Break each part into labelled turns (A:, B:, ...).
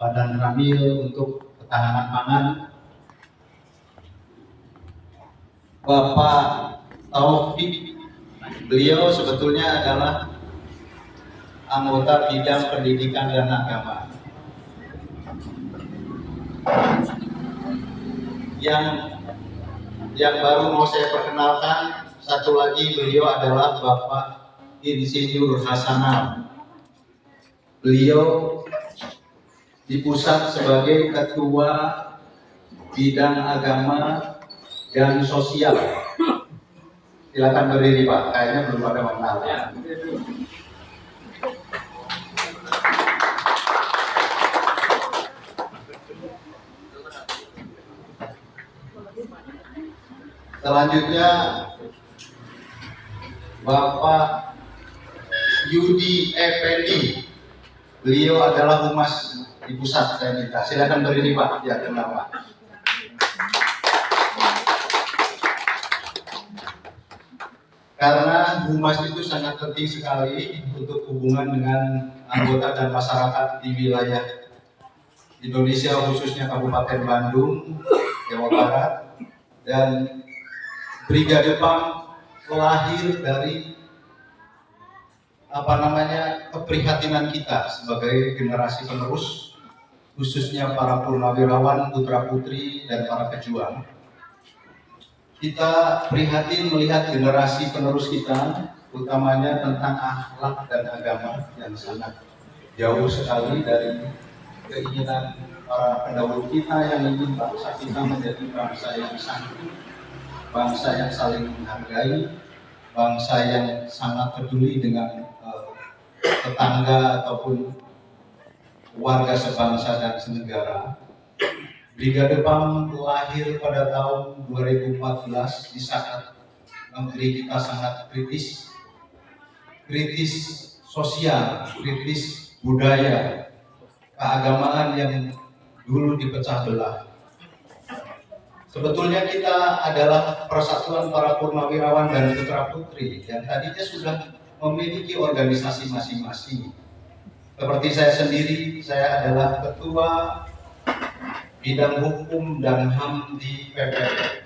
A: Badan Ramil untuk Ketahanan Pangan, Bapak Taufik. Beliau sebetulnya adalah anggota bidang pendidikan dan agama. Yang baru mau saya perkenalkan, satu lagi beliau adalah Bapak Insinyur Hasanal. Beliau di pusat sebagai Ketua Bidang Agama dan Sosial. Silakan berdiri Pak, kayaknya belum ada mengenal ya. Selanjutnya Bapak Yudi Effendi. Beliau adalah humas di pusat, saya minta. Silakan berdiri Pak, ya kenal Pak. Karena humas itu sangat penting sekali untuk hubungan dengan anggota dan masyarakat di wilayah Indonesia, khususnya Kabupaten Bandung, Jawa Barat. Dan Brigade PAM lahir dari keprihatinan kita sebagai generasi penerus, khususnya para purnawirawan, putra putri dan para pejuang. Kita prihatin melihat generasi penerus kita, utamanya tentang akhlak dan agama yang sangat jauh sekali dari keinginan para pendahulu kita yang ingin bangsa kita menjadi bangsa yang santun, bangsa yang saling menghargai, bangsa yang sangat peduli dengan tetangga ataupun warga sebangsa dan senegara. Brigade PAM lahir pada tahun 2014 di saat negeri kita sangat kritis sosial, kritis budaya, keagamaan yang dulu dipecah belah. Sebetulnya kita adalah persatuan para purnawirawan dan putra putri yang tadinya sudah memiliki organisasi masing-masing. Seperti saya sendiri, saya adalah ketua bidang hukum dan HAM di PPM.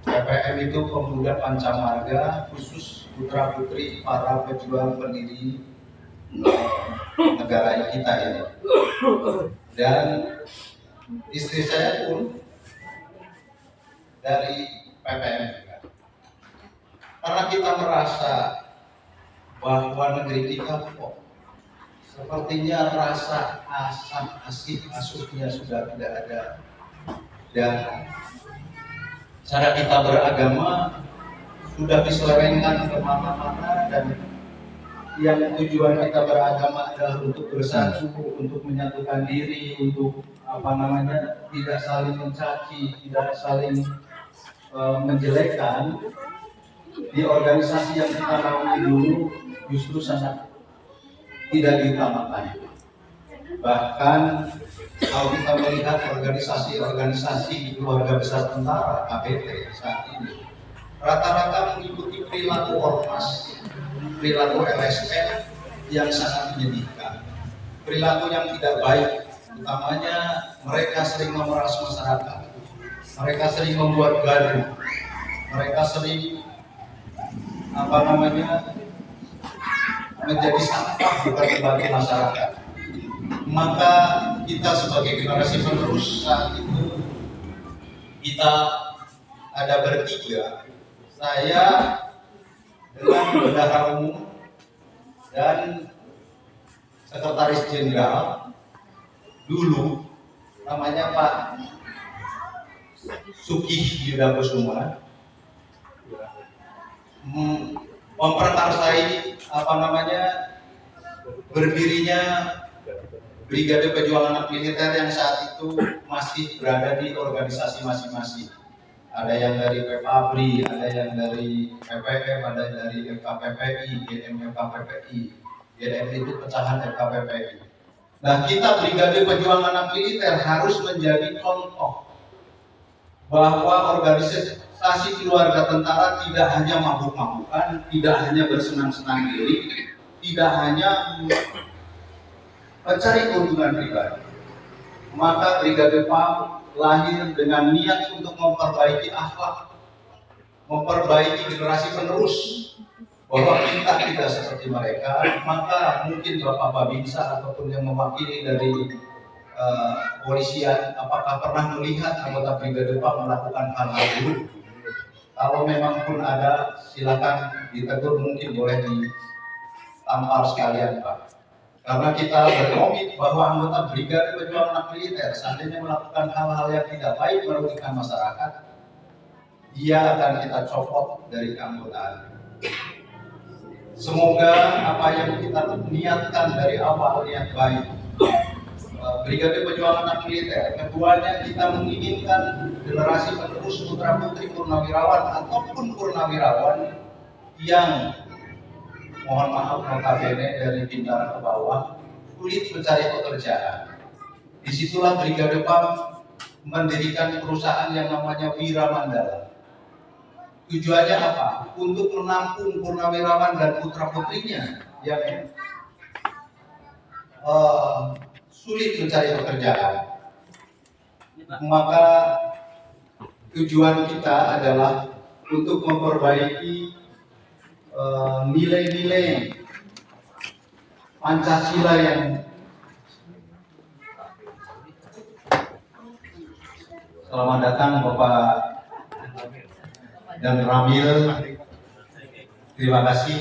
A: PPM itu pemuda pancamarga, khusus putra putri para pejuang pendiri negara kita ini. Dan istri saya pun dari PPM juga. Karena kita merasa bahwa negeri kita kok sepertinya rasa asam asuhnya sudah tidak ada, dan cara kita beragama sudah diselewengkan kemana-mana, dan yang tujuan kita beragama adalah untuk bersatu, untuk menyatukan diri, untuk tidak saling mencaci, tidak saling menjelekkan. Di organisasi yang kita naungi dulu justru sangat tidak diutamakan. Bahkan kalau kita melihat organisasi keluarga besar tentara KBT saat ini, rata-rata mengikuti perilaku ormas, perilaku LSM yang sangat menyedihkan, perilaku yang tidak baik. Utamanya mereka sering memeras masyarakat, mereka sering membuat gaduh, mereka sering menjadi sampah bagi masyarakat. Maka kita sebagai generasi penerus saat itu, kita ada bertiga, saya dengan bendahara umum dan sekretaris jenderal dulu, namanya Pak Sukih Yudakusuma, memperkarsai berdirinya Brigade Pejuang Anak Militer yang saat itu masih berada di organisasi masing-masing. Ada yang dari PPABRI, ada yang dari PPM, ada yang dari FKPPI, GM FKPPI. GM itu pecahan FKPPI. Nah, kita Brigade Pejuang Anak Militer harus menjadi contoh bahwa organisasi keluarga tentara tidak hanya mabuk-mabukan, tidak hanya bersenang-senang diri, tidak hanya mencari keuntungan pribadi, Maka Brigade PAM lahir dengan niat untuk memperbaiki akhlak, memperbaiki generasi penerus, bahwa kita tidak seperti mereka. Maka mungkin Bapak Babinsa ataupun yang mewakili dari polisian, apakah pernah melihat anggota Brigade PAM melakukan hal-hal buruk? Kalau memang pun ada, silakan ditegur, mungkin boleh ditampar sekalian, Pak. Karena kita berkomit bahwa anggota Brigade Pejuang Anak Militer seandainya melakukan hal-hal yang tidak baik merugikan masyarakat, dia akan kita copot dari keanggotaan. Semoga apa yang kita niatkan dari awal yang baik, Brigade Pejuang Anak Militer, keduanya kita menginginkan generasi penerus putra putri purnawirawan ataupun purnawirawan yang, mohon maaf notabene dari bintara ke bawah, sulit mencari pekerjaan. Disitulah Brigade PAM mendirikan perusahaan yang namanya Wira Mandala. Tujuannya apa? Untuk menampung purnawirawan dan putra putrinya yang sulit mencari pekerjaan. Maka tujuan kita adalah untuk memperbaiki nilai-nilai Pancasila yang selamat datang Bapak dan Ramil, terima kasih.